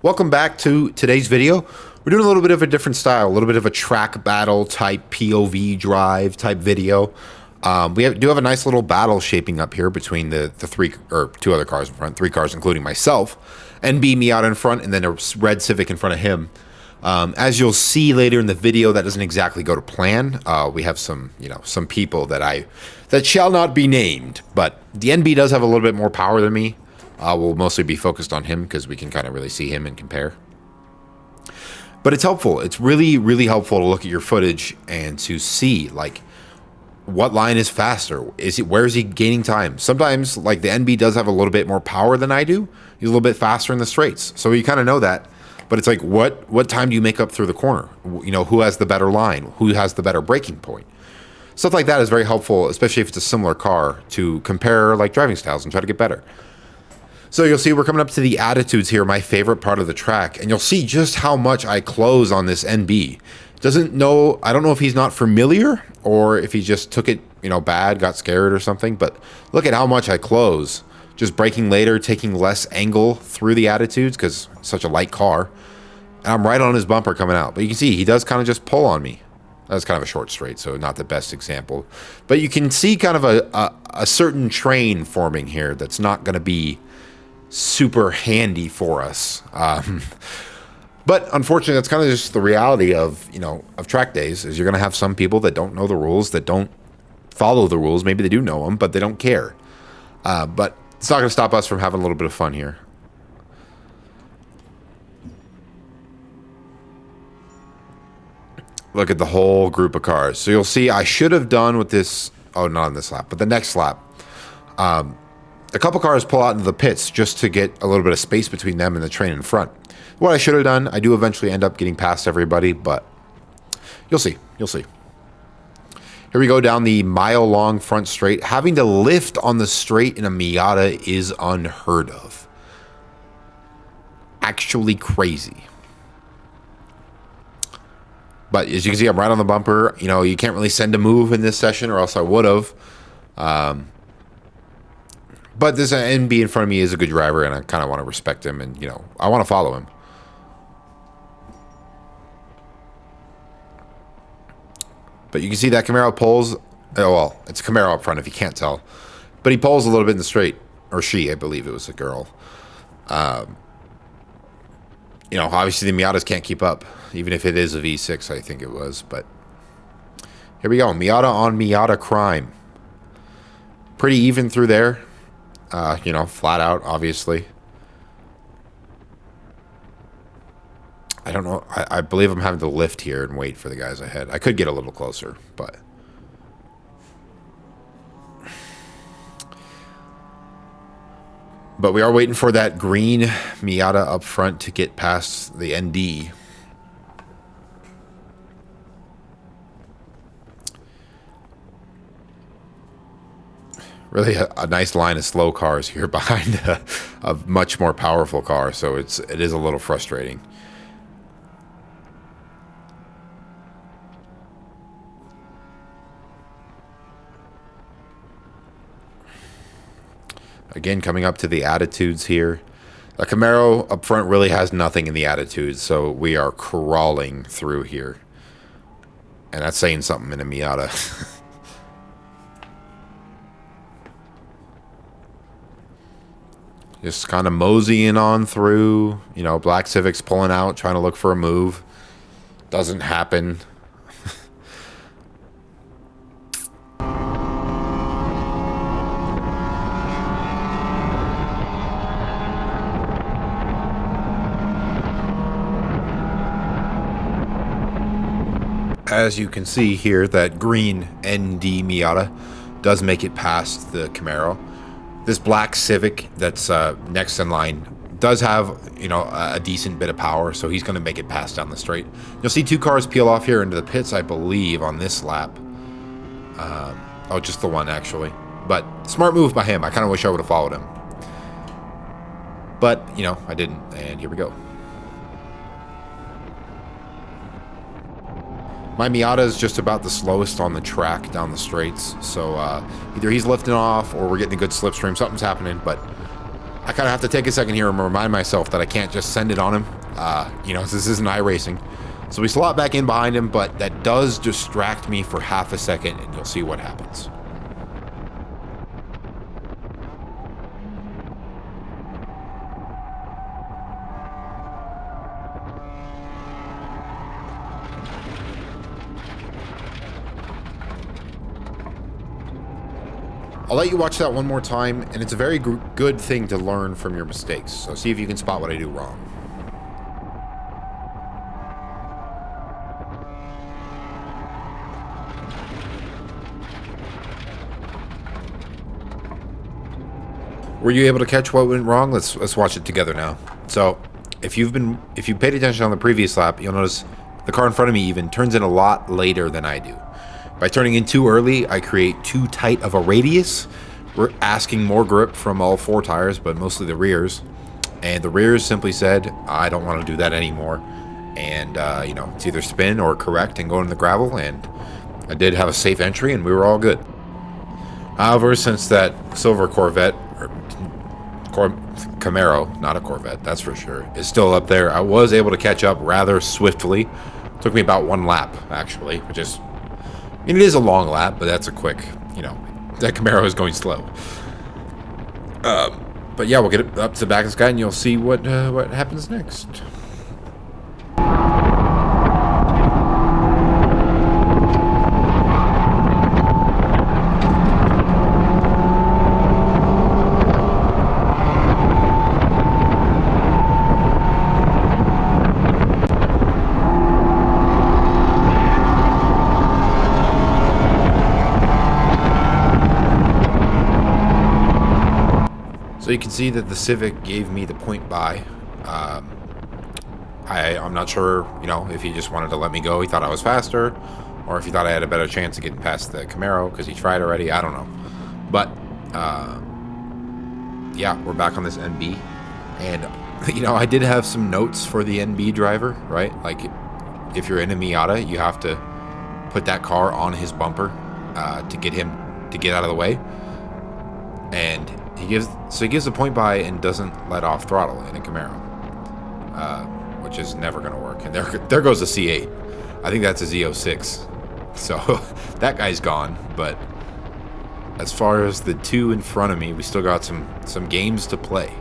Welcome back to today's video. We're doing a little bit of a different style, a little bit of a track battle type POV drive type video. We do have a nice little battle shaping up here between the two other cars in front, three cars including myself, NB Miata in front, and then a red Civic in front of him. As you'll see later in the video, that doesn't exactly go to plan. We have some people that shall not be named, but the NB does have a little bit more power than me. We'll mostly be focused on him because we can kind of really see him and compare. But it's helpful. It's really, really helpful to look at your footage and to see like what line is faster. Where is he gaining time? Sometimes like the NB does have a little bit more power than I do. He's a little bit faster in the straights, so you kind of know that. But it's like what time do you make up through the corner? You know, who has the better line? Who has the better braking point? Stuff like that is very helpful, especially if it's a similar car, to compare like driving styles and try to get better. So you'll see we're coming up to the attitudes here, my favorite part of the track, and you'll see just how much I close on this NB. I don't know if he's not familiar or if he just took it, bad, got scared or something, but look at how much I close. Just braking later, taking less angle through the attitudes because it's such a light car. And I'm right on his bumper coming out. But you can see he does kind of just pull on me. That's kind of a short straight, so not the best example. But you can see kind of a certain train forming here that's not going to be super handy for us. But unfortunately, that's kind of just the reality of track days, is you're going to have some people that don't know the rules, that don't follow the rules. Maybe they do know them, but they don't care. But it's not going to stop us from having a little bit of fun here. Look at the whole group of cars. So you'll see I should have done with this, not on this lap, but the next lap. A couple cars pull out into the pits just to get a little bit of space between them and the train in front. What I should have done, I do eventually end up getting past everybody, but you'll see. You'll see. Here we go down the mile-long front straight. Having to lift on the straight in a Miata is unheard of. Actually crazy. But as you can see, I'm right on the bumper. You can't really send a move in this session, or else I would have. But this NB in front of me is a good driver, and I kind of want to respect him, and, I want to follow him. But you can see that Camaro pulls. Oh, well, it's a Camaro up front if you can't tell. But he pulls a little bit in the straight. Or she, I believe it was a girl. Obviously the Miatas can't keep up. Even if it is a V6, I think it was. But here we go. Miata on Miata crime. Pretty even through there. Flat out, obviously. I don't know. I believe I'm having to lift here and wait for the guys ahead. I could get a little closer, but... But we are waiting for that green Miata up front to get past the ND. Really a nice line of slow cars here behind a much more powerful car, so it is a little frustrating. Again, coming up to the attitudes here. The Camaro up front really has nothing in the attitudes, so we are crawling through here. And that's saying something in a Miata. Just kind of moseying on through. Black Civic's pulling out, trying to look for a move. Doesn't happen. As you can see here, that green ND Miata does make it past the Camaro. This black Civic that's next in line does have, a decent bit of power, so he's going to make it past down the straight. You'll see two cars peel off here into the pits, I believe, on this lap. Just the one, actually. But smart move by him. I kind of wish I would have followed him. But, I didn't, and here we go. My Miata is just about the slowest on the track down the straights, so either he's lifting off or we're getting a good slipstream. Something's happening, but I kind of have to take a second here and remind myself that I can't just send it on him. You know, this isn't iRacing. So we slot back in behind him, but that does distract me for half a second, and you'll see what happens. I'll let you watch that one more time, and it's a very good thing to learn from your mistakes. So see if you can spot what I do wrong. Were you able to catch what went wrong? Let's watch it together now. So if you paid attention on the previous lap, you'll notice the car in front of me even turns in a lot later than I do. By turning in too early, I create too tight of a radius. We're asking more grip from all four tires, but mostly the rears. And the rears simply said, I don't want to do that anymore. And, you know, it's either spin or correct and go in the gravel. And I did have a safe entry, and we were all good. However, since that silver Corvette, or Camaro, not a Corvette, that's for sure, is still up there, I was able to catch up rather swiftly. Took me about one lap, actually, which is... I mean, it is a long lap, but that's a quick, you know, that Camaro is going slow. But yeah, we'll get it up to the back of this guy, and you'll see what happens next. So you can see that the Civic gave me the point by. I'm not sure, you know, if he just wanted to let me go. He thought I was faster, or if he thought I had a better chance of getting past the Camaro because he tried already. I don't know. But, yeah, we're back on this NB. And, you know, I did have some notes for the NB driver, right? Like, if you're in a Miata, you have to put that car on his bumper to get him to get out of the way. And he gives the point by and doesn't let off throttle in a Camaro, which is never going to work. And there goes the C8. I think that's a Z06. So that guy's gone. But as far as the two in front of me, we still got some games to play.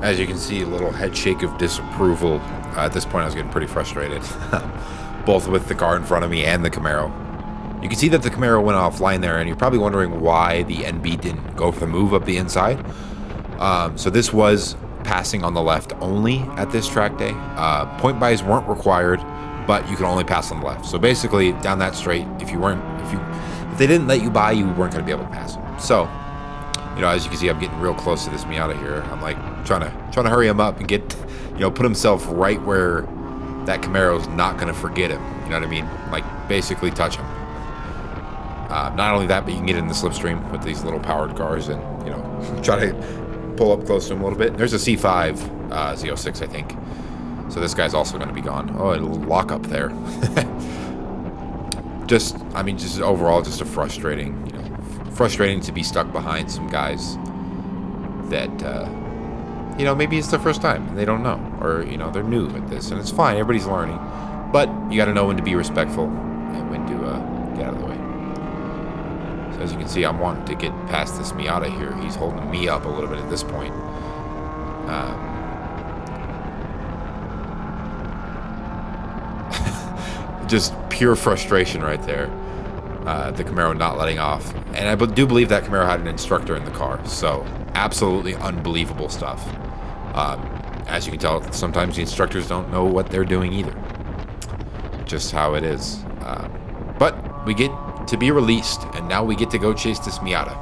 As you can see, a little head shake of disapproval. At this point, I was getting pretty frustrated, both with the car in front of me and the Camaro. You can see that the Camaro went offline there, and you're probably wondering why the NB didn't go for the move up the inside. So this was passing on the left only at this track day. Point buys weren't required, but you could only pass on the left. So basically, down that straight, if they didn't let you by, you weren't going to be able to pass them. So, you know, as you can see, I'm getting real close to this Miata here. I'm like trying to hurry him up and get, you know, put himself right where that Camaro's not going to forget him. You know what I mean? Like basically touch him. Not only that, but you can get in the slipstream with these little powered cars and, you know, try to pull up close to him a little bit. There's a C5 Z06, I think. So this guy's also going to be gone. Oh, a little lock up there. just overall, just a frustrating, frustrating to be stuck behind some guys that, you know, maybe it's their first time and they don't know, or, you know, they're new at this, and it's fine. Everybody's learning, but you got to know when to be respectful and when to get out of the way. So as you can see, I'm wanting to get past this Miata here. He's holding me up a little bit at this point. Just pure frustration right there. The Camaro not letting off. And I do believe that Camaro had an instructor in the car. So absolutely unbelievable stuff. As you can tell, sometimes the instructors don't know what they're doing either. Just how it is. But we get to be released, and now we get to go chase this Miata.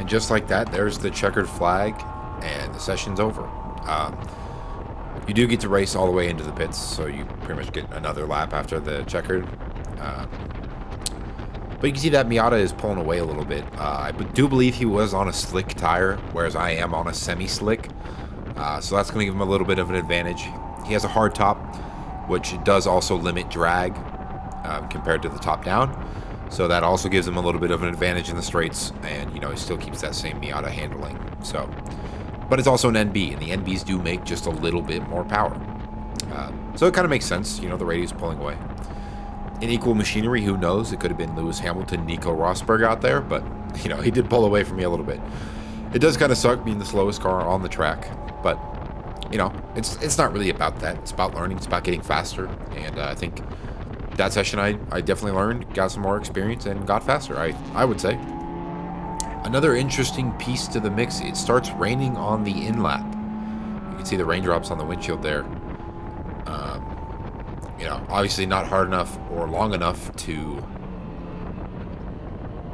Just like that, there's the checkered flag, and the session's over. You do get to race all the way into the pits, so you pretty much get another lap after the checkered. But you can see that Miata is pulling away a little bit. I do believe he was on a slick tire, whereas I am on a semi-slick. So that's going to give him a little bit of an advantage. He has a hard top, which does also limit drag compared to the top down. So that also gives him a little bit of an advantage in the straights, and, you know, he still keeps that same Miata handling. So, but it's also an NB, and the NBs do make just a little bit more power. So it kind of makes sense, you know, the radius pulling away. In equal machinery, who knows? It could have been Lewis Hamilton, Nico Rosberg out there, but, you know, he did pull away from me a little bit. It does kind of suck being the slowest car on the track, but, you know, it's not really about that. It's about learning. It's about getting faster, and I think that session I definitely learned, got some more experience, and got faster, I would say. Another interesting piece to the mix, it starts raining on the in-lap. You can see the raindrops on the windshield there. You know, obviously not hard enough or long enough to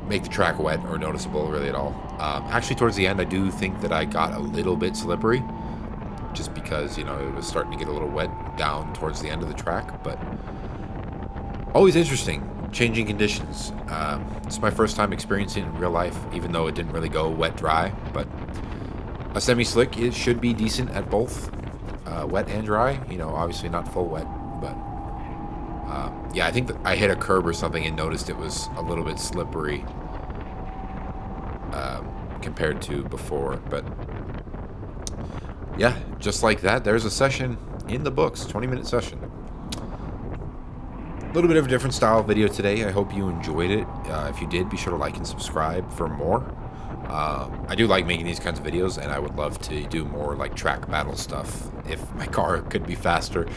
make the track wet or noticeable really at all. Actually, towards the end, I do think that I got a little bit slippery, just because, you know, it was starting to get a little wet down towards the end of the track, but always interesting, changing conditions. It's my first time experiencing it in real life, even though it didn't really go wet-dry, but a semi-slick, it should be decent at both wet and dry. You know, obviously not full wet, but yeah, I think that I hit a curb or something and noticed it was a little bit slippery compared to before, but yeah, just like that, there's a session in the books, 20-minute session. A little bit of a different style video today. I hope you enjoyed it. If you did, be sure to like and subscribe for more. I do like making these kinds of videos, and I would love to do more like track battle stuff if my car could be faster.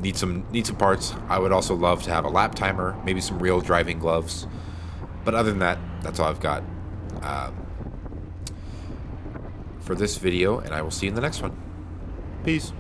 Need some parts. I would also love to have a lap timer, maybe some real driving gloves. But other than that, that's all I've got for this video, and I will see you in the next one. Peace.